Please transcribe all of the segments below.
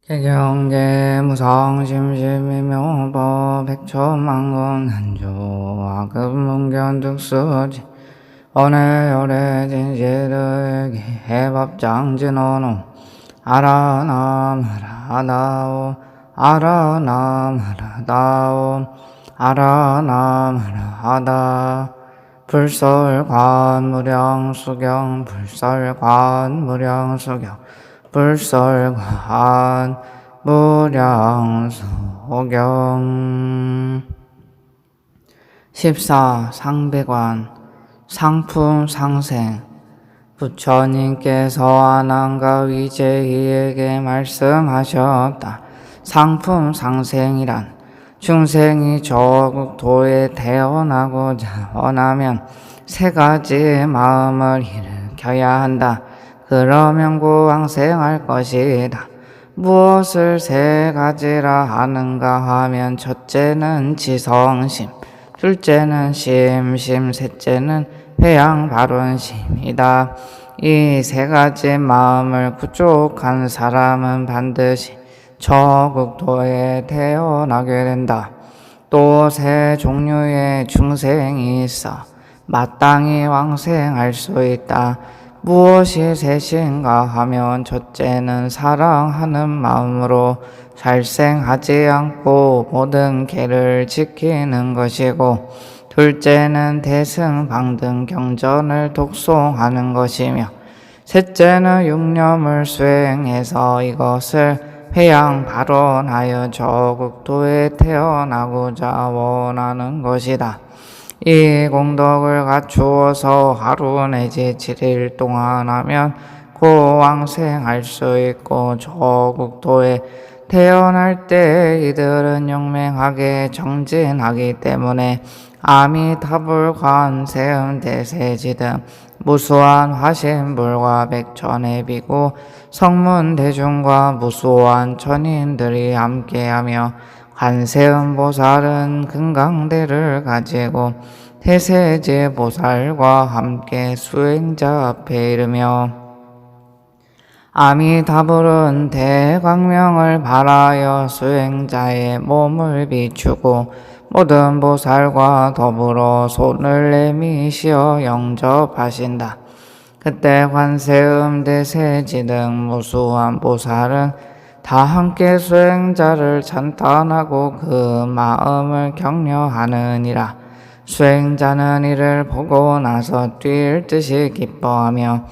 개경계 무성심심이묘법 백천만군 한조화급문견득수지 언해열애 진시르기 해법장진언우 아라나마라다오 아라나마라다오 아라나마라다 불설관무량수경 불설관무량수경 불설관 무량소경 14. 상배관 상품상생 부처님께서 아난과 위제이에게 말씀하셨다. 상품상생이란 중생이 저국토에 태어나고자 원하면 세 가지 마음을 일으켜야 한다. 그러면 고왕생할 것이다. 무엇을 세 가지라 하는가 하면 첫째는 지성심, 둘째는 심심, 셋째는 회양발원심이다. 이 세 가지 마음을 구족한 사람은 반드시 저국토에 태어나게 된다. 또 세 종류의 중생이 있어 마땅히 왕생할 수 있다. 무엇이 셋인가 하면 첫째는 사랑하는 마음으로 살생하지 않고 모든 계를 지키는 것이고, 둘째는 대승방등 경전을 독송하는 것이며, 셋째는 육념을 수행해서 이것을 회양발원하여 저국토에 태어나고자 원하는 것이다. 이 공덕을 갖추어서 하루 내지 7일 동안 하면 고왕생할 수 있고, 저국토에 태어날 때 이들은 영맹하게 정진하기 때문에 아미타불관 세음대세지 등 무수한 화신불과 백천의 비구 성문대중과 무수한 천인들이 함께하며 관세음보살은 금강대를 가지고 태세제 보살과 함께 수행자 앞에 이르며 아미타불은 대광명을 발하여 수행자의 몸을 비추고 모든 보살과 더불어 손을 내미시어 영접하신다. 그때 관세음 대세지 등 무수한 보살은 다 함께 수행자를 찬탄하고 그 마음을 격려하느니라. 수행자는 이를 보고 나서 뛸 듯이 기뻐하며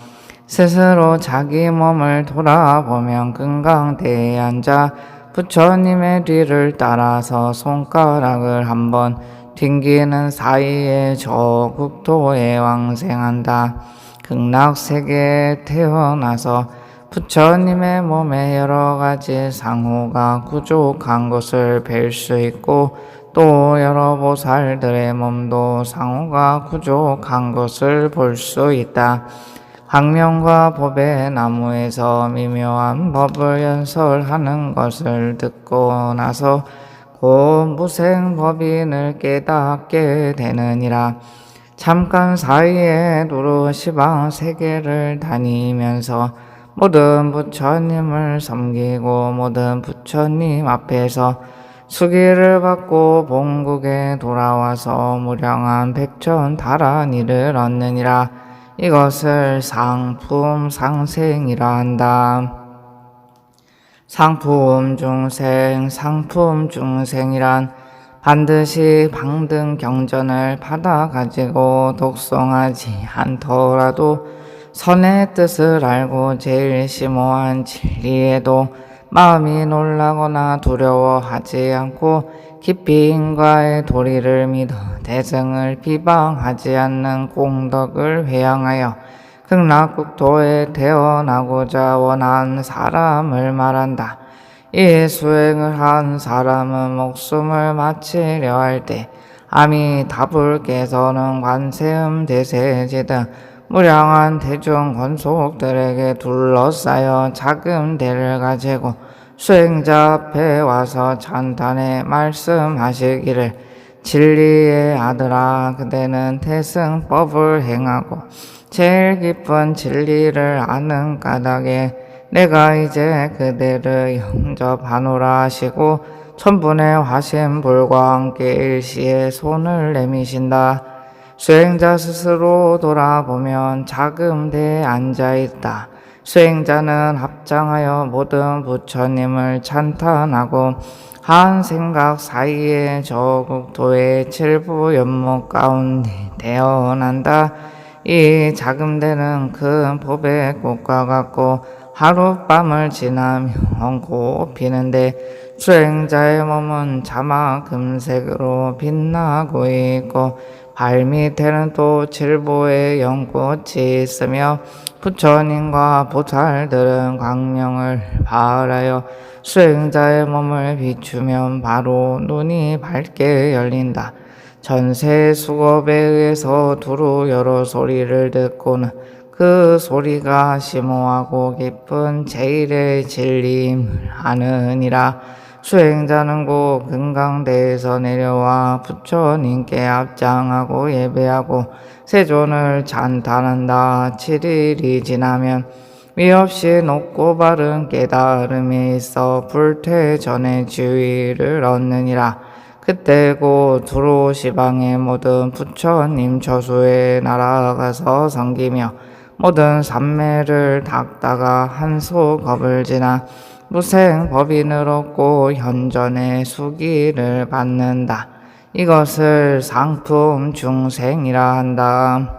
스스로 자기 몸을 돌아보면 금강대에 앉아 부처님의 뒤를 따라서 손가락을 한번 튕기는 사이에 저국토에 왕생한다. 극락세계에 태어나서 부처님의 몸에 여러 가지 상호가 구족한 것을 뵐 수 있고, 또 여러 보살들의 몸도 상호가 구족한 것을 볼 수 있다. 광명과 법의 나무에서 미묘한 법을 연설하는 것을 듣고 나서 곧 무생법인을 깨닫게 되느니라. 잠깐 사이에 두루 시방 세계를 다니면서 모든 부처님을 섬기고 모든 부처님 앞에서 수기를 받고 본국에 돌아와서 무량한 백천다란이를 얻느니라. 이것을 상품상생이라 한다. 상품중생이란 반드시 방등 경전을 받아 가지고 독송하지 않더라도 선의 뜻을 알고 제일 심오한 진리에도 마음이 놀라거나 두려워하지 않고 깊이 인과의 도리를 믿어 대승을 비방하지 않는 공덕을 회양하여 극락국토에 태어나고자 원한 사람을 말한다. 이 수행을 한 사람은 목숨을 마치려 할 때 아미타불께서는 관세음 대세지 등 무량한 대중 권속들에게 둘러싸여 작은 대를 가지고 수행자 앞에 와서 찬탄해 말씀하시기를, 진리의 아들아, 그대는 태승법을 행하고 제일 깊은 진리를 아는 까닭에 내가 이제 그대를 영접하노라 하시고 천분의 화신불과 함께 일시에 손을 내미신다. 수행자 스스로 돌아보면 자금대에 앉아있다. 수행자는 합장하여 모든 부처님을 찬탄하고 한 생각 사이에 저 국토의 칠부 연못 가운데 태어난다. 이 자금대는 큰 법의 꽃과 같고 하룻밤을 지나면 곧 피는데 수행자의 몸은 자막 금색으로 빛나고 있고 발밑에는 또 칠보의 연꽃이 있으며 부처님과 보살들은 광명을 발하여 수행자의 몸을 비추면 바로 눈이 밝게 열린다. 전세 수겁에 의해서 두루 여러 소리를 듣고는 그 소리가 심오하고 깊은 제일의 진리임을 아느니라. 수행자는 곧 금강대에서 내려와 부처님께 합장하고 예배하고 세존을 찬탄한다. 7일이 지나면 위없이 높고 바른 깨달음이 있어 불퇴 전의 지위를 얻느니라. 그때 곧 두루 시방의 모든 부처님 처소에 날아가서 섬기며 모든 삼매를 닦다가 한소겁을 지나 무생 법인을 얻고 현전의 수기를 받는다. 이것을 상품 중생이라 한다.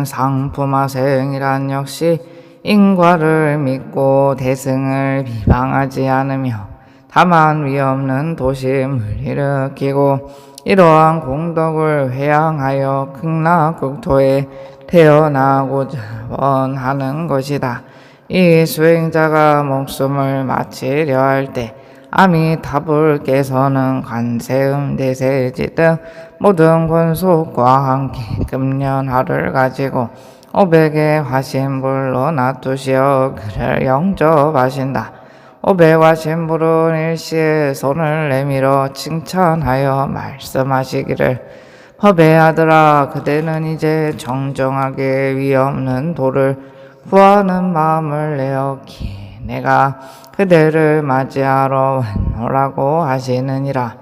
상품하생이란 역시 인과를 믿고 대승을 비방하지 않으며 다만 위없는 도심을 일으키고 이러한 공덕을 회양하여 극락국토에 태어나고자 원하는 것이다. 이 수행자가 목숨을 마치려 할 때 아미타불께서는 관세음 대세지 등 모든 권속과 함께 금년하를 가지고 500의 화신불로 놔두시어 그를 영접하신다. 500화신불은 일시에 손을 내밀어 칭찬하여 말씀하시기를 법의 아들아, 그대는 이제 정정하게 위없는 도를 구하는 마음을 내었기에 내가 그대를 맞이하러 왔노라고 하시느니라.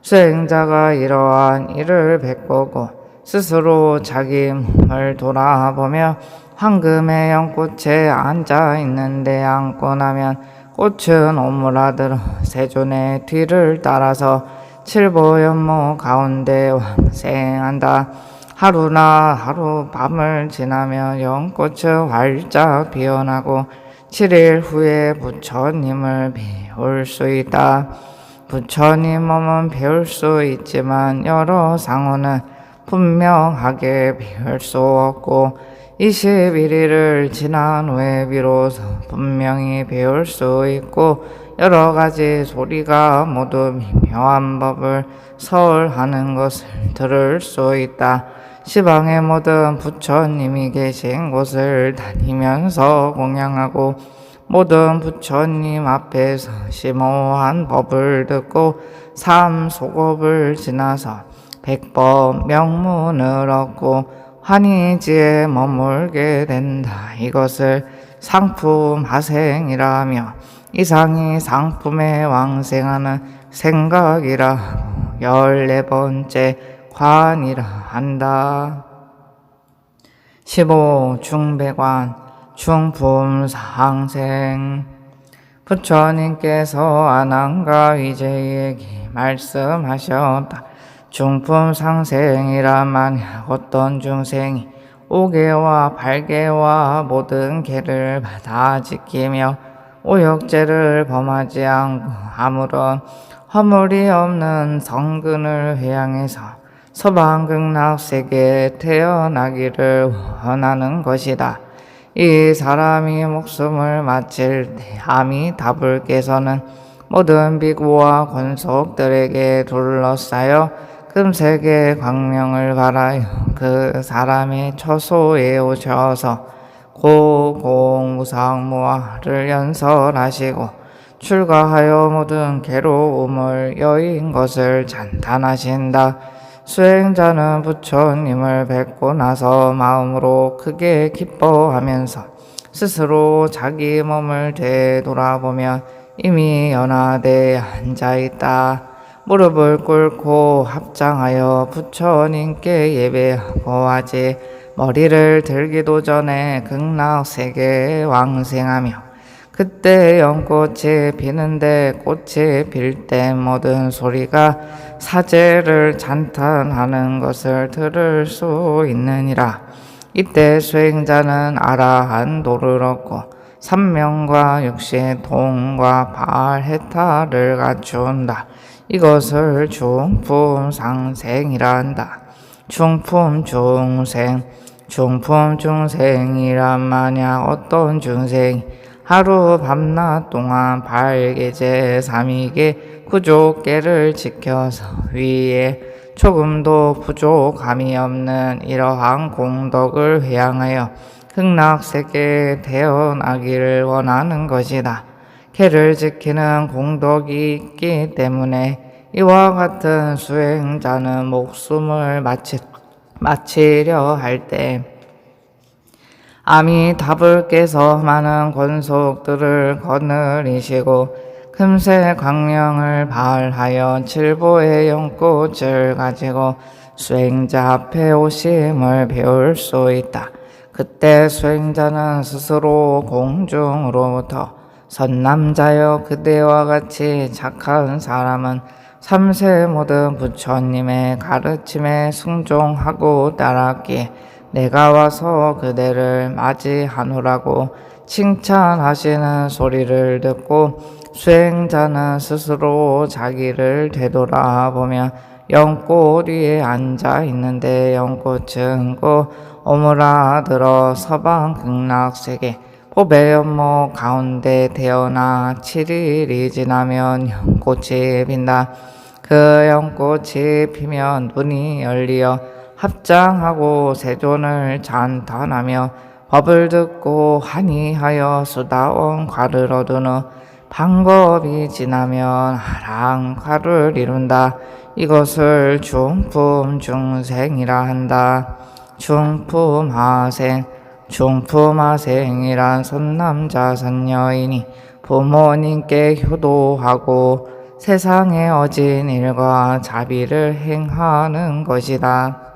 수행자가 이러한 일을 베꼬고 스스로 자기 몸을 돌아보며 황금의 연꽃에 앉아있는데 앉고 나면 꽃은 오므라들어 세존의 뒤를 따라서 칠보연못 가운데 왕생한다. 하루나 하룻밤을 지나며 연꽃은 활짝 피어나고 7일 후에 부처님을 배울 수 있다. 부처님 몸은 배울 수 있지만 여러 상호는 분명하게 배울 수 없고 21일을 지난 후에 비로소 분명히 배울 수 있고 여러 가지 소리가 모두 미묘한 법을 설하는 것을 들을 수 있다. 시방의 모든 부처님이 계신 곳을 다니면서 공양하고 모든 부처님 앞에서 심오한 법을 듣고 삼소겁을 지나서 백법 명문을 얻고 환희지에 머물게 된다. 이것을 상품하생이라 하며 이상이 상품에 왕생하는 생각이라 하고 14번째 관이라 한다. 15. 중배관 중품상생. 부처님께서 아난과 위제에게 말씀하셨다. 중품상생이란 만약 어떤 중생이 5개와 8개와 모든 개를 받아 지키며 오역죄를 범하지 않고 아무런 허물이 없는 성근을 회양해서 서방극락세계에 태어나기를 원하는 것이다. 이 사람이 목숨을 마칠 때 아미타불께서는 모든 비구와 권속들에게 둘러싸여 금색의 광명을 발하여 그 사람의 처소에 오셔서 고공무상무화를 연설하시고 출가하여 모든 괴로움을 여인 것을 찬탄하신다. 수행자는 부처님을 뵙고 나서 마음으로 크게 기뻐하면서 스스로 자기 몸을 되돌아보면 이미 연화대에 앉아있다. 무릎을 꿇고 합장하여 부처님께 예배하고 하지 머리를 들기도 전에 극락세계에 왕생하며 그때 연꽃이 피는데 꽃이 필 때 모든 소리가 사제를 찬탄하는 것을 들을 수 있느니라. 이때 수행자는 아라한도를 얻고 삼명과 육신 통과 발해탈을 갖춘다. 이것을 중품상생이라 한다. 중품중생, 중품중생이란 만약 어떤 중생이 하루 밤낮 동안 발계제 삼위계 구족계를 지켜서 위에 조금도 부족함이 없는 이러한 공덕을 회양하여 극락세계에 태어나기를 원하는 것이다. 계를 지키는 공덕이 있기 때문에 이와 같은 수행자는 목숨을 마치려 할 때 아미타불께서 많은 권속들을 거느리시고 금세 광명을 발하여 칠보의 연꽃을 가지고 수행자 앞에 오심을 배울 수 있다. 그때 수행자는 스스로 공중으로부터 선남자여 그대와 같이 착한 사람은 삼세 모든 부처님의 가르침에 순종하고 따랐기에 내가 와서 그대를 맞이하노라고 칭찬하시는 소리를 듣고 수행자는 스스로 자기를 되돌아보며 연꽃 위에 앉아 있는데 연꽃은 곧 오므라들어 서방 극락세계 보배 연못 가운데 태어나 7일이 지나면 연꽃이 핀다. 그 연꽃이 피면 눈이 열리어 합장하고 세존을 찬탄하며 법을 듣고 한이하여 수다원 과를 얻은 후 방법이 지나면 하랑과를 이룬다. 이것을 중품중생이라 한다. 중품하생, 중품하생이란 선남자 선녀이니 부모님께 효도하고 세상에 어진 일과 자비를 행하는 것이다.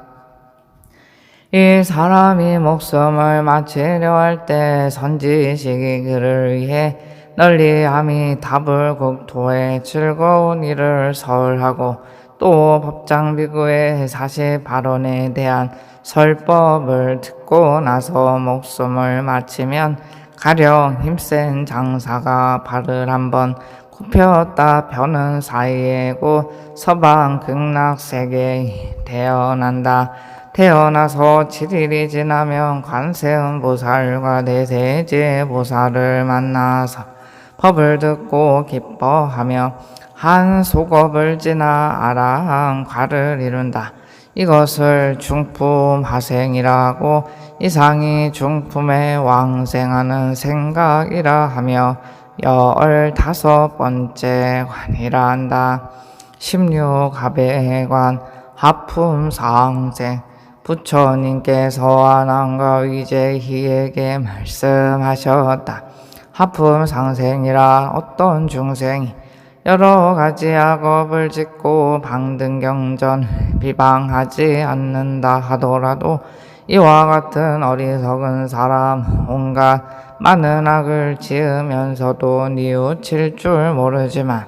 이 사람이 목숨을 마치려 할 때 선지식이 그를 위해 널리 아미타불 국토에 즐거운 일을 설하고 또 법장비구의 48원에 대한 설법을 듣고 나서 목숨을 마치면 가령 힘센 장사가 발을 한번 굽혔다 펴는 사이에 곧 서방 극락세계에 태어난다. 태어나서 7일이 지나면 관세음보살과 대세제보살을 만나서 법을 듣고 기뻐하며 한 속업을 지나 아라한과를 이룬다. 이것을 중품하생이라고 이상이 중품에 왕생하는 생각이라 하며 15번째 관이라 한다. 16하배관 하품상생 부처님께서 아난과 위제희에게 말씀하셨다. 하품상생이라 어떤 중생이 여러 가지 악업을 짓고 방등경전 비방하지 않는다 하더라도 이와 같은 어리석은 사람 온갖 많은 악을 지으면서도 뉘우칠 줄 모르지만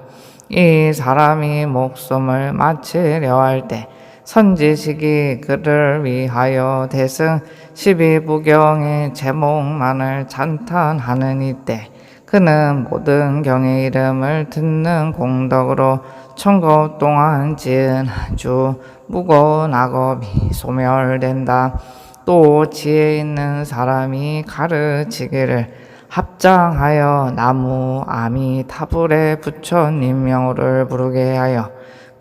이 사람이 목숨을 마치려 할 때 선지식이 그를 위하여 대승 12부경의 제목만을 찬탄하는 이때 그는 모든 경의 이름을 듣는 공덕으로 천겁 동안 지은 아주 무거운 악업이 소멸된다. 또 지혜 있는 사람이 가르치기를 합장하여 나무 아미타불의 부처님 명호를 부르게 하여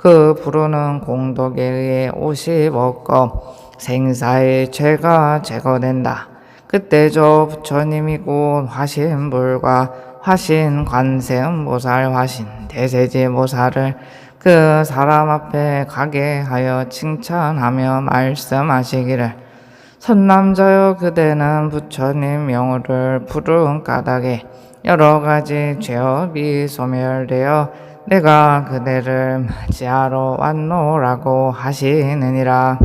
그 부르는 공덕에 의해 50억겁 생사의 죄가 제거된다. 그때 저 부처님이 곧 화신불과 화신 관세음보살 화신 대세제보살을 그 사람 앞에 가게 하여 칭찬하며 말씀하시기를 선남자여 그대는 부처님 명호를 부른 까닭에 여러 가지 죄업이 소멸되어 내가 그대를 맞이하러 왔노라고 하시느니라.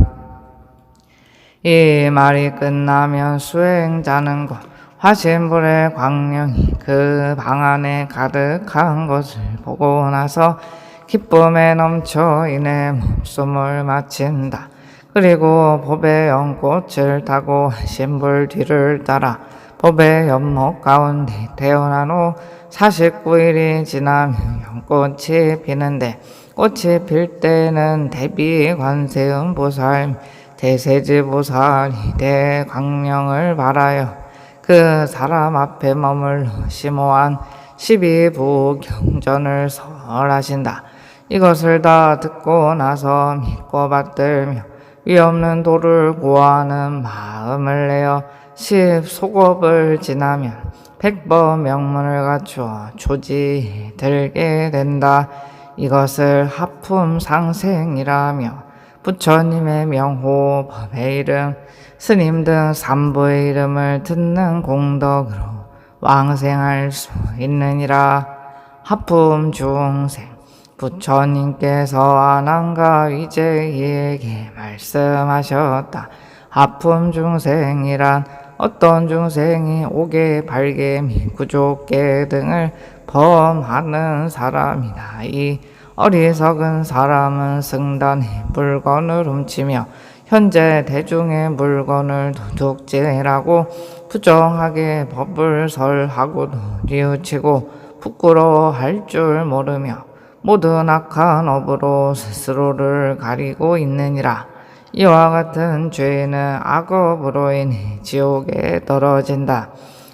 이 말이 끝나면 수행자는 곧 화신불의 광명이 그 방 안에 가득한 것을 보고 나서 기쁨에 넘쳐 이내 목숨을 마친다. 그리고 법의 연꽃을 타고 신불 뒤를 따라 법의 연목 가운데 태어난 후 49일이 지나면 연꽃이 피는데 꽃이 필 때는 대비 관세음 보살 대세지 보살이 대광명을 바라여 그 사람 앞에 머물러 심오한 12부 경전을 설하신다. 이것을 다 듣고 나서 믿고 받들며 위없는 도를 구하는 마음을 내어 10소곱을 지나면 100번 명문을 갖추어 조지 들게 된다. 이것을 하품상생이라며 부처님의 명호, 법의 이름, 스님 등 삼부의 이름을 듣는 공덕으로 왕생할 수 있느니라. 하품 중생 부처님께서 아난가 위제이에게 말씀하셨다. 하품 중생이란 어떤 중생이 옥에 발개 및 구족계 등을 범하는 사람이다. 이 어리석은 사람은 승단의 물건을 훔치며 현재 대중의 물건을 도둑질하고 부정하게 법을 설하고도 뉘우치고 부끄러워할 줄 모르며 모든 악한 업으로 스스로를 가리고 있느니라. 이와 같은 죄는 악업으로 인해 지옥에 떨어진다.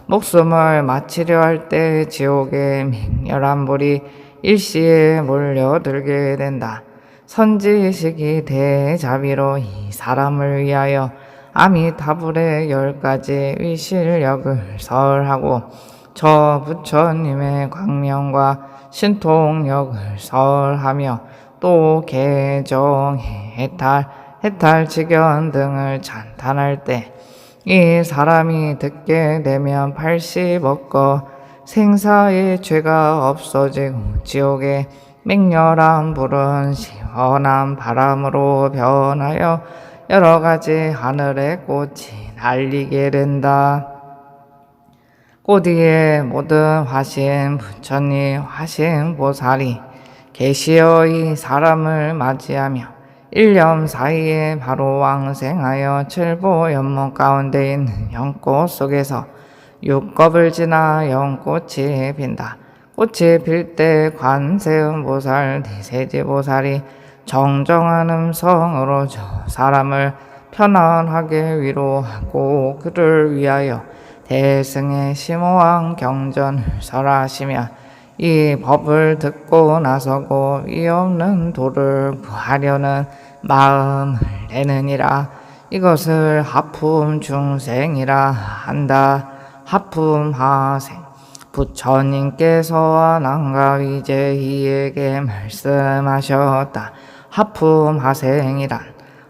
목숨을 마치려 할 때 지옥의 맹렬한 불이 일시에 몰려들게 된다. 선지식이 대자비로 이 사람을 위하여 아미타불의 10가지 위실력을 설하고 저 부처님의 광명과 신통력을 설하며 또 개정해 해탈직견 등을 찬탄할 때 이 사람이 듣게 되면 80억거 생사의 죄가 없어지고 지옥의 맹렬한 불은 시원한 바람으로 변하여 여러 가지 하늘의 꽃이 날리게 된다. 꽃 위에 모든 화신 부처님 화신 보살이 계시어 이 사람을 맞이하며 1년 사이에 바로 왕생하여 칠보 연못 가운데 있는 연꽃 속에서 6겁을 지나 연꽃이 핀다. 꽃이 필 때 관세음보살 대세지보살이 정정한 음성으로 저 사람을 편안하게 위로하고 그를 위하여 대승의 심오한 경전을 설하시며 이 법을 듣고 나서고 이 없는 도를 구하려는 마음을 내느니라. 이것을 하품 중생이라 한다. 하품 하생 부처님께서 아난가위제이에게 말씀하셨다. 하품 하생이란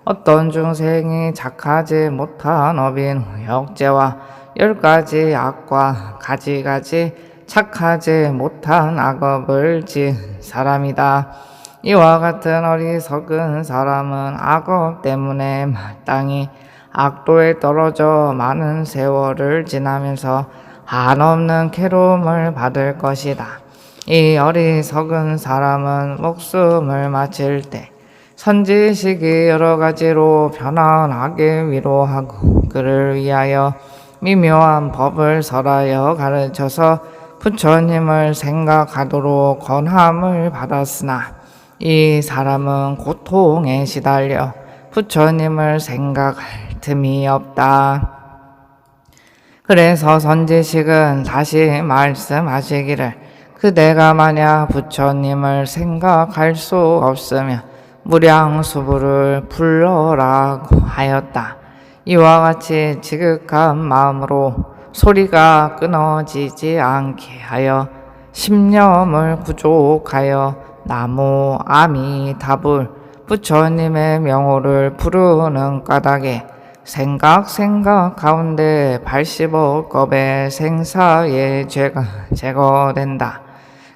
어떤 중생이 착하지 못한 업인 후욕죄와 10가지 악과 가지가지 착하지 못한 악업을 지은 사람이다. 이와 같은 어리석은 사람은 악업 때문에 마땅히 악도에 떨어져 많은 세월을 지나면서 한없는 괴로움을 받을 것이다. 이 어리석은 사람은 목숨을 마칠 때 선지식이 여러 가지로 편안하게 위로하고 그를 위하여 미묘한 법을 설하여 가르쳐서 부처님을 생각하도록 권함을 받았으나 이 사람은 고통에 시달려 부처님을 생각할 틈이 없다. 그래서 선지식은 다시 말씀하시기를 그대가 만약 부처님을 생각할 수 없으면 무량수부를 불러라고 하였다. 이와 같이 지극한 마음으로 소리가 끊어지지 않게 하여 심념을 구족하여 나무 아미타불 부처님의 명호를 부르는 까닭에 생각 가운데 80억 겁의 생사의 죄가 제거된다.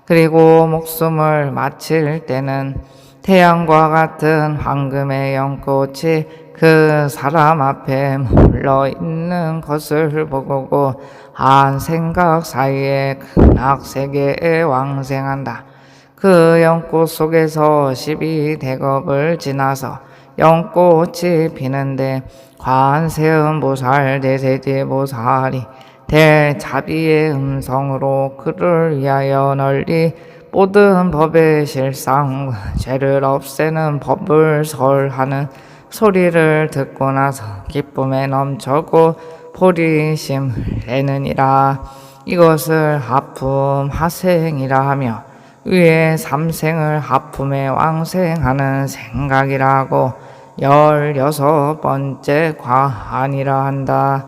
그리고 목숨을 마칠 때는 태양과 같은 황금의 연꽃이 그 사람 앞에 물러 있는 것을 보고 한 생각 사이에 극락세계에 왕생한다. 그 연꽃 속에서 12대겁을 지나서 연꽃이 피는데 관세음보살 대세제보살이 대자비의 음성으로 그를 위하여 널리 모든 법의 실상 죄를 없애는 법을 설하는 소리를 듣고 나서 기쁨에 넘쳐고 보리심을 내느니라. 이것을 하품 하생이라 하며 위에 삼생을 하품에 왕생하는 생각이라 하고 16번째 과안이라 한다.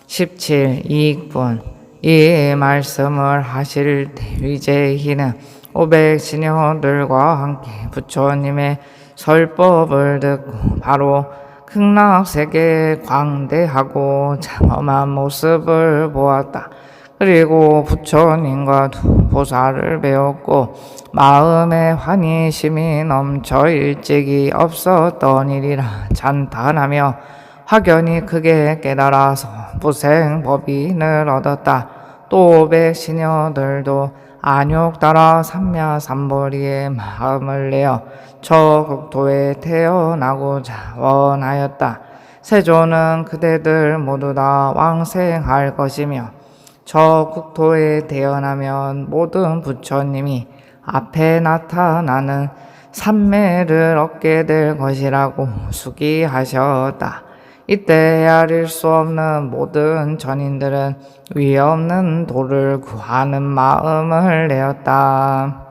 17. 이익분 이 말씀을 하실 때 위제희는 500시녀들과 함께 부처님의 설법을 듣고 바로 극락세계에 광대하고 장엄한 모습을 보았다. 그리고 부처님과 두 보살을 배웠고 마음에 환희심이 넘쳐 일찍이 없었던 일이라 찬탄하며 확연히 크게 깨달아서 부생법인을 얻었다. 또 500시녀들도 안욕 따라 삼야삼보리의 마음을 내어 저 국토에 태어나고자 원하였다. 세조는 그대들 모두 다 왕생할 것이며 저 국토에 태어나면 모든 부처님이 앞에 나타나는 삼매를 얻게 될 것이라고 수기하셨다. 이때 헤아릴 수 없는 모든 전인들은 위 없는 도를 구하는 마음을 내었다.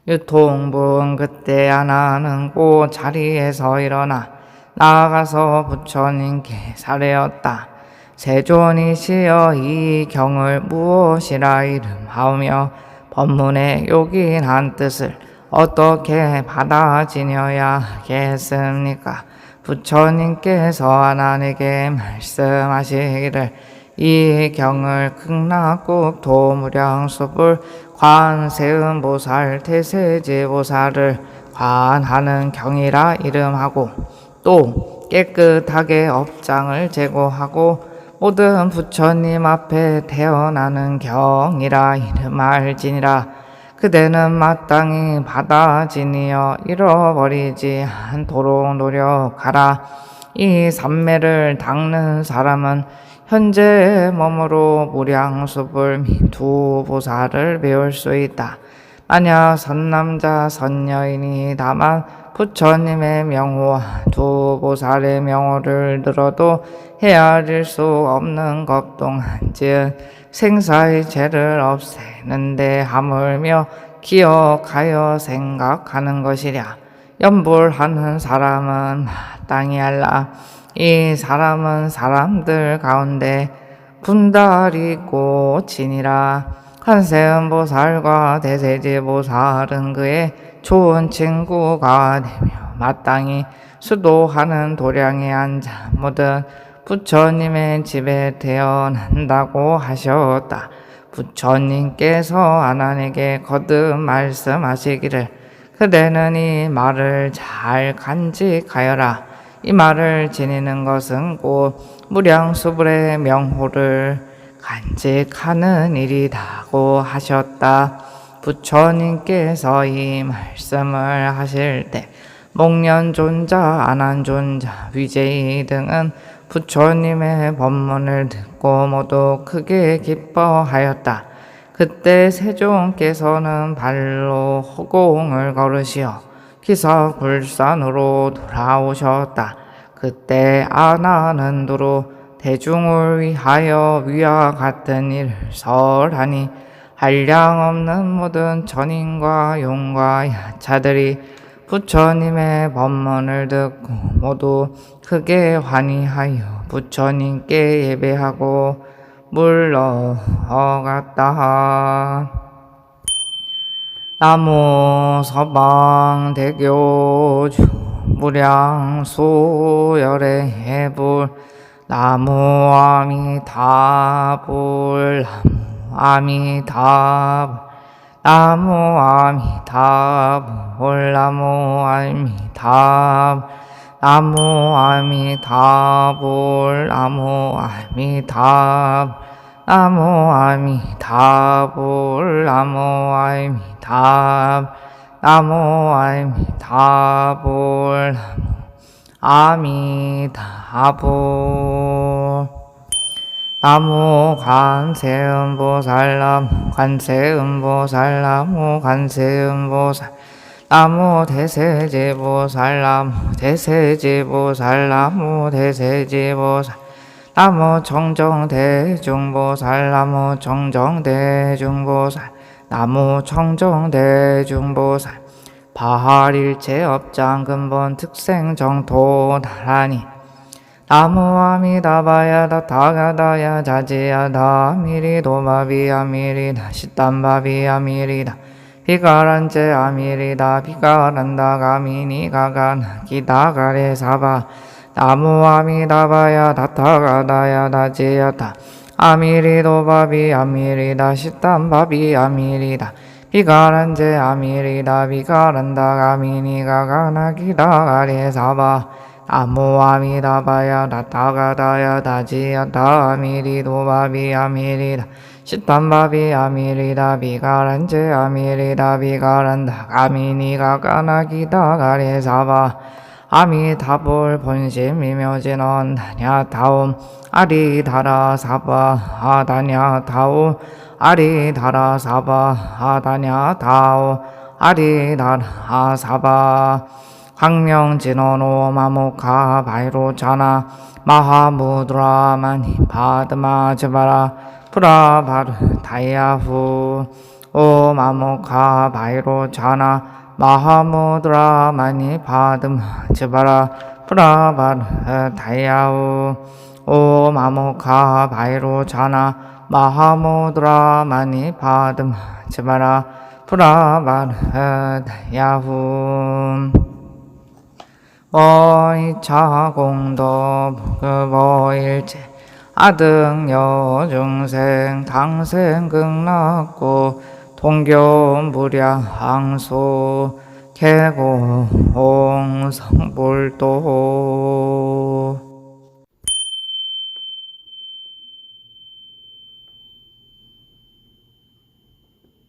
유통부은 그때 하나는 곧 자리에서 일어나 나아가서 부처님께 사례었다. 세존이시여 이 경을 무엇이라 이름하오며 법문의 요긴한 뜻을 어떻게 받아지녀야 하겠습니까? 부처님께서 아난에게 말씀하시기를 이 경을 극락국 도무량수불 관세음보살 태세제보살을 관하는 경이라 이름하고 또 깨끗하게 업장을 제고하고 모든 부처님 앞에 태어나는 경이라 이름할지니라. 그대는 마땅히 받아지니어 잃어버리지 않도록 노력하라. 이 삼매를 닦는 사람은 현재 몸으로 무량수불 및 두 보살을 배울 수 있다. 만약 선남자 선여인이 다만 부처님의 명호와 두 보살의 명호를 들어도 헤아릴 수 없는 것 동안즉 생사의 죄를 없애는데 하물며 기억하여 생각하는 것이랴. 염불하는 사람은 마땅히 알라. 이 사람은 사람들 가운데 분달이 꽃이니라. 관세음보살과 대세제보살은 그의 좋은 친구가 되며 마땅히 수도하는 도량에 앉아 모든 부처님의 집에 태어난다고 하셨다. 부처님께서 아난에게 거듭 말씀하시기를 그대는 이 말을 잘 간직하여라. 이 말을 지니는 것은 곧 무량수불의 명호를 간직하는 일이다고 하셨다. 부처님께서 이 말씀을 하실 때 목련존자, 아난존자, 위제이 등은 부처님의 법문을 듣고 모두 크게 기뻐하였다. 그때 세종께서는 발로 허공을 걸으시어 기사굴산으로 돌아오셨다. 그때 아난은 두루 대중을 위하여 위와 같은 일을 설하니 한량없는 모든 전인과 용과 야차들이 부처님의 법문을 듣고 모두 크게 환희하여 부처님께 예배하고 물러갔다. 나무 서방대교주 무량수열의 해불 나무 아미타불 나무 아미타불 나무 아미타불 나무 아미타불 나무 아미타불 나무 아미타불 나무 아미타불 나무 아미타불 나무 아미타불 아미타불 나무 관세음보살 나무 관세음보살 나무 관세음보살 나무 대세지보살 나무 대세지보살 나무 대세지보살 나무 청정대중보살 나무 청정대중보살 나무 청정대중보살 바할일체 업장 근본 특생 정토 나라니 나무 아미다바야 다타가다야 자지야다 미리도바비야 미리다 시땀바비야 미리다 비가란제 아미리다 비가란다 가미니 가가나 기다가레 사바 나무 아미다바야 다타가다야 다지야다 아미리도바비 아미리다 시땀바비 아미리다 비가란제 아미리다 비가란다 가미니 가가나 기다가레 사바 나무 아미다바야 다타가다야 다지야다 아미리도바비 아미리다 시땀바비 아미리다 비가란제 아미리다 비가란다 가미니 가가나 기다가레 사바 아미타불 본심이묘진언 다냐타옴 아리다라 사바 아다냐타오 아리다라 사바 아다냐타오 아리다라 사바 항명진언오 마모카 바이로차나 마하무드라마니 바드마즈바라 프라바르 다야후 오 마모카 바이로차나 마하무드라마니 바드마즈바라 프라바르 다야후 오 마모카 바이로차나 마하무드라마니 바드마즈바라 프라바르 다야후 어이차공도 무급어일체 아등여중생 당생극락고 동교무량항소 개고홍성불도